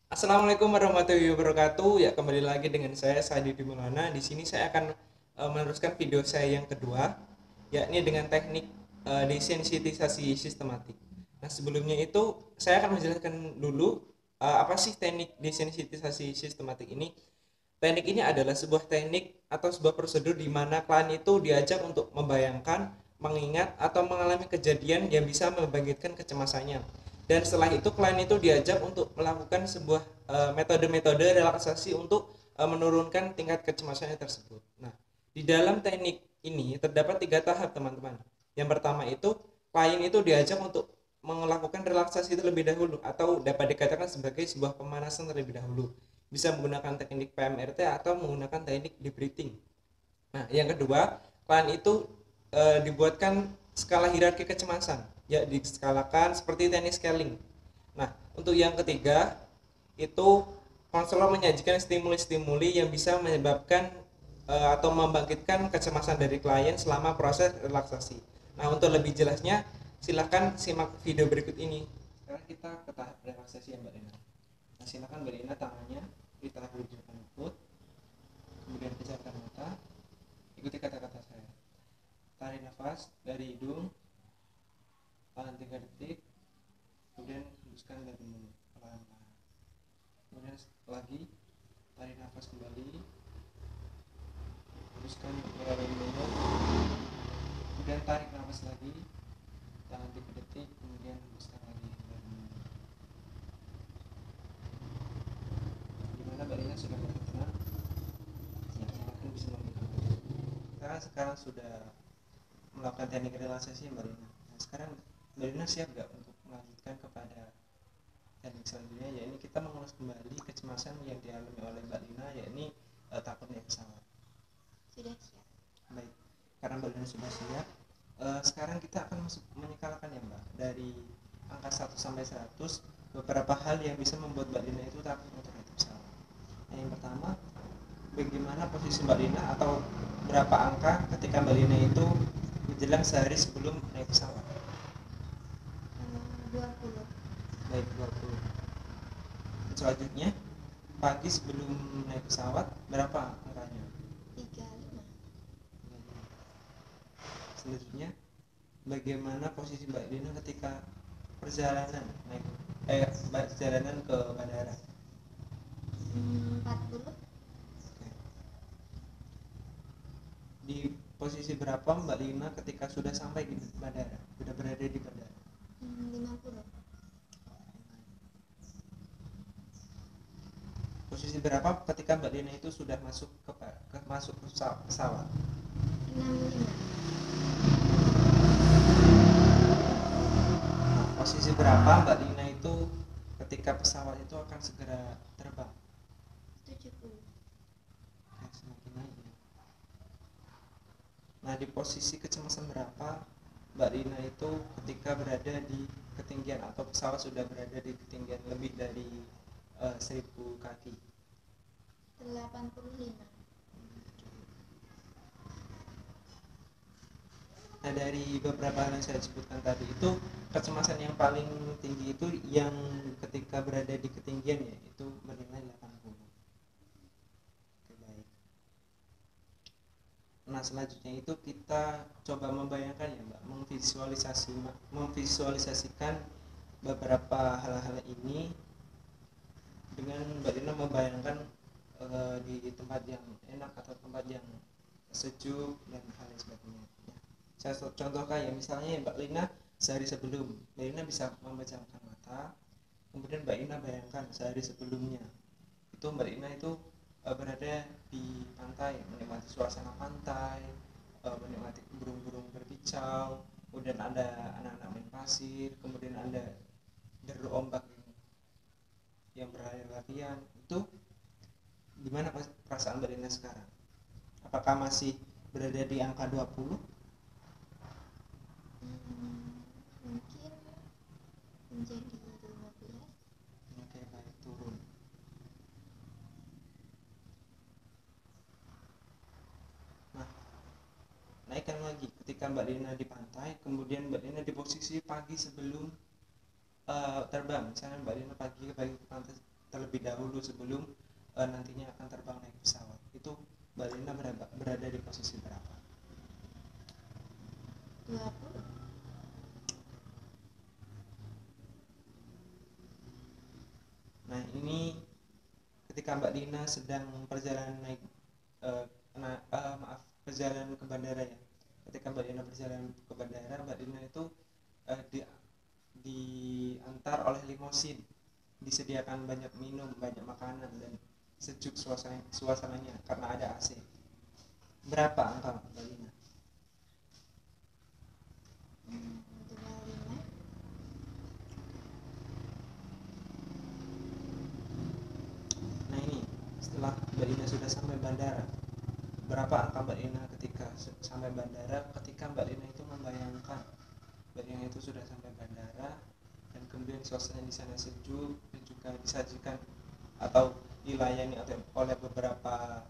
Assalamualaikum warahmatullahi wabarakatuh. Ya, kembali lagi dengan saya Sadi Dimulana. Di sini saya akan meneruskan video saya yang kedua, yakni dengan teknik desensitisasi sistematik. Nah, sebelumnya itu saya akan menjelaskan dulu apa sih teknik desensitisasi sistematik ini. Teknik ini adalah sebuah teknik atau sebuah prosedur di mana klien itu diajak untuk membayangkan, mengingat, atau mengalami kejadian yang bisa membangkitkan kecemasannya. Dan setelah itu klien itu diajak untuk melakukan sebuah metode-metode relaksasi untuk menurunkan tingkat kecemasannya tersebut. Nah, di dalam teknik ini terdapat tiga tahap, teman-teman. Yang pertama itu klien itu diajak untuk melakukan relaksasi terlebih dahulu atau dapat dikatakan sebagai sebuah pemanasan terlebih dahulu, bisa menggunakan teknik PMRT atau menggunakan teknik deep breathing. Nah, yang kedua, klien itu dibuatkan skala hierarki kecemasan, ya diskalakan seperti teknik scaling. Nah, untuk yang ketiga itu konselor menyajikan stimuli-stimuli yang bisa menyebabkan atau membangkitkan kecemasan dari klien selama proses relaksasi. Nah, untuk lebih jelasnya silakan simak video berikut ini. Sekarang kita ke tahap relaksasi ya, Mbak Dina. Nah, silakan Mbak Dina tangannya ditaruh di depan lutut, kemudian pejamkan mata, ikuti kata-kata saya. Tarik nafas dari hidung, tahan 3 detik, kemudian hembuskan dari mulut pelan-pelan. Kemudian lagi tarik nafas kembali, hembuskan melalui mulut, kemudian tarik nafas lagi, tahan 3 detik, kemudian hembuskan lagi dari mulut. Gimana Mbak Lina, sudah merasa tenang? Ya, silakan bisa membuka. Sekarang sudah melakukan teknik relaksasi Mbak Lina. Nah, sekarang Mbak Lina siap nggak untuk melanjutkan kepada teknik selanjutnya, yakni kita mengulas kembali kecemasan yang dialami oleh Mbak Lina, yakni takut naik pesawat. Sudah siap. Baik, karena Mbak Lina sudah siap, sekarang kita akan menyekalakan ya Mbak, dari angka 1 sampai 100 beberapa hal yang bisa membuat Mbak Lina itu takut untuk naik pesawat. Nah, yang pertama, bagaimana posisi Mbak Lina atau berapa angka ketika Mbak Lina itu menjelang sehari sebelum naik pesawat? 20. Baik, 20. Selanjutnya, pagi sebelum naik pesawat berapa angkanya? 35. Selanjutnya, bagaimana posisi Mbak Lina ketika perjalanan naik perjalanan ke bandara? 40. Di posisi berapa Mbak Lina ketika sudah sampai di bandara, sudah berada di bandara? 50. Posisi berapa ketika Mbak Lina itu sudah masuk masuk pesawat? 65. Nah, posisi berapa Mbak Lina itu ketika pesawat itu akan segera terbang? 70. Nah, semakin naik ya. Nah, di posisi kecemasan berapa Mbak Lina itu ketika berada di ketinggian atau pesawat sudah berada di ketinggian lebih dari 1000 kaki? 85. Nah, dari beberapa hal yang saya sebutkan tadi itu, kecemasan yang paling tinggi itu yang ketika berada di ketinggian ya, itu bernilai 80. Oke, baik. Nah, selanjutnya itu kita coba membayangkan ya Mbak, memvisualisasikan beberapa hal-hal ini dengan Mbak Lina membayangkan di tempat yang enak atau tempat yang sejuk dan hal lain sebagainya. Ya. Saya contohkan ya, misalnya Mbak Lina sehari sebelum, Mbak Lina bisa memejamkan mata, kemudian Mbak Lina bayangkan sehari sebelumnya itu Mbak Lina itu berada di pantai, menikmati suasana pantai, menikmati burung-burung berkicau, kemudian ada anak-anak main pasir, kemudian ada deru ombak yang berlarian. Itu gimana perasaan Mbak Lina sekarang? Apakah masih berada di angka 20? Mungkin menjadi 15. Oke, baik, turun. Nah, naikkan lagi ketika Mbak Lina di pantai, kemudian Mbak Lina di posisi pagi sebelum terbang. Misalnya Mbak Lina pagi ke pantai terlebih dahulu sebelum nantinya akan terbang naik pesawat. Itu Mbak Lina berada di posisi berapa? 20. Nah, ini ketika Mbak Lina sedang perjalanan naik perjalanan ke bandara ya. Ketika Mbak Lina berjalan ke bandara, Mbak Lina itu diantar oleh limosin, disediakan banyak minum, banyak makanan, dan sejuk suasananya karena ada AC. Berapa angka Mbak Lina? 25. Nah, ini setelah Mbak Lina sudah sampai bandara, berapa angka Mbak Lina ketika sampai bandara, ketika Mbak Lina itu membayangkan Mbak Lina itu sudah sampai bandara dan kemudian suasana di sana sejuk dan juga disajikan atau dilayani oleh beberapa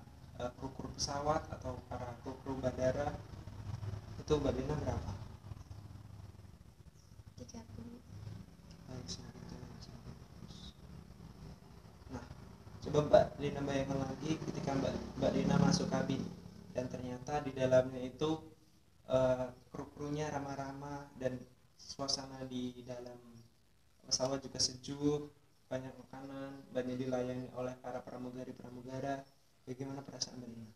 kru pesawat atau para kru bandara, itu Mbak Lina berapa? 30. Baik, nah, coba Mbak Lina bayangkan lagi ketika Mbak Lina masuk kabin dan ternyata di dalamnya itu kru-krunya ramah-ramah dan suasana di dalam pesawat juga sejuk, banyak makanan, banyak dilayani oleh para pramugara. Bagaimana perasaan Mbak Lina?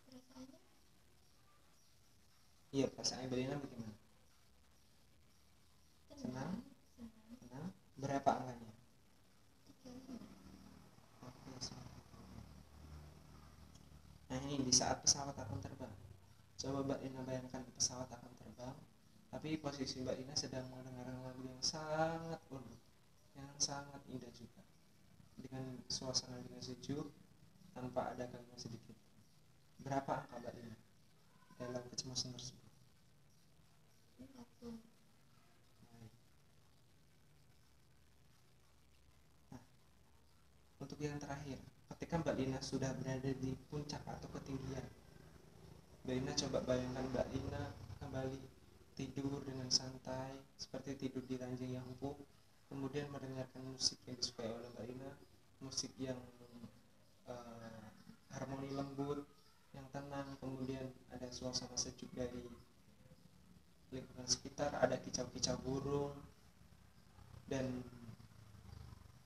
Perasaannya Iya, perasaan Mbak Lina bagaimana? Senang? senang. Senang? Berapa angkanya? 35. Oke, nah, ini di saat pesawat akan terbang. Coba Mbak Lina bayangkan pesawat akan terbang, tapi posisi Mbak Lina sedang mendengarkan lagu yang sangat lembut, yang sangat indah juga, dengan suasana dengan sejuk, tanpa ada gangguan sedikit. Berapa angka Mbak Lina dalam kecemasan tersebut? 40. Nah, untuk yang terakhir, ketika Mbak Lina sudah berada di puncak atau ketinggian, Mbak Lina coba bayangkan Mbak Lina kembali tidur dengan santai, seperti tidur di ranjang yang empuk, kemudian mendengarkan musik yang disukai oleh Mbak Lina, musik yang harmoni lembut, yang tenang, kemudian ada suasana sejuk dari lingkungan sekitar, ada kicau-kicau burung, dan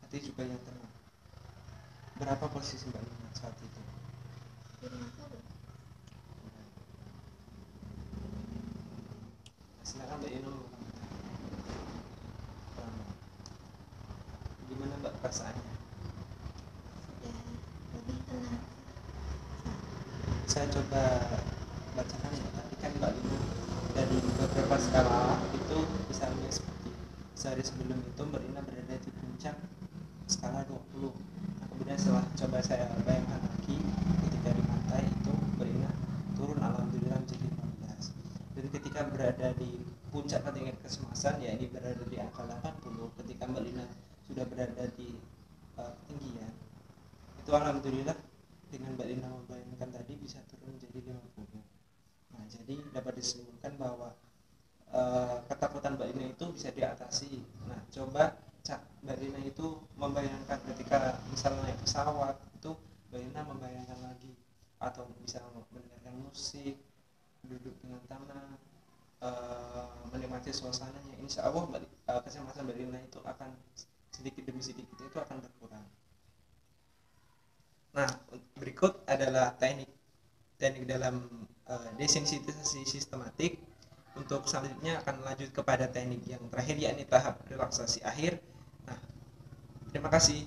hati juga yang tenang. Berapa posisi Mbak Lina saat itu? 50. Silakan Mbak Lina. Gimana Mbak perasaannya? Sudah lebih tenang. Saya coba bacakan ya, tadi kan Mbak Lina dari beberapa skala itu misalnya seperti sehari sebelum itu Mbak Lina berada di puncak skala 20. Nah, kemudian setelah coba saya bayangkan lagi ketika di pantai itu Mbak Lina turun alhamdulillah menjadi 15. Dan ketika berada di puncak ketinggian kecemasan, ya ini berada di angka 80. Ketika Mbak Lina sudah berada di ketinggian itu alhamdulillah dengan Mbak Lina membayangkan tadi bisa turun menjadi 50. Nah, jadi dapat disimpulkan bahwa ketakutan Mbak Lina itu bisa diatasi. Nah, coba Mbak Lina itu membayangkan ketika misalnya naik pesawat itu Mbak Lina membayangkan lagi, atau bisa mendengarkan musik, duduk dengan tenang, menikmati suasananya. Insya Allah kecemasan Mbak Lina itu akan sedikit demi sedikit itu akan berkurang. Nah, berikut adalah teknik dalam desensitisasi sistematik. Untuk selanjutnya akan lanjut kepada teknik yang terakhir, yakni tahap relaksasi akhir. Nah, terima kasih.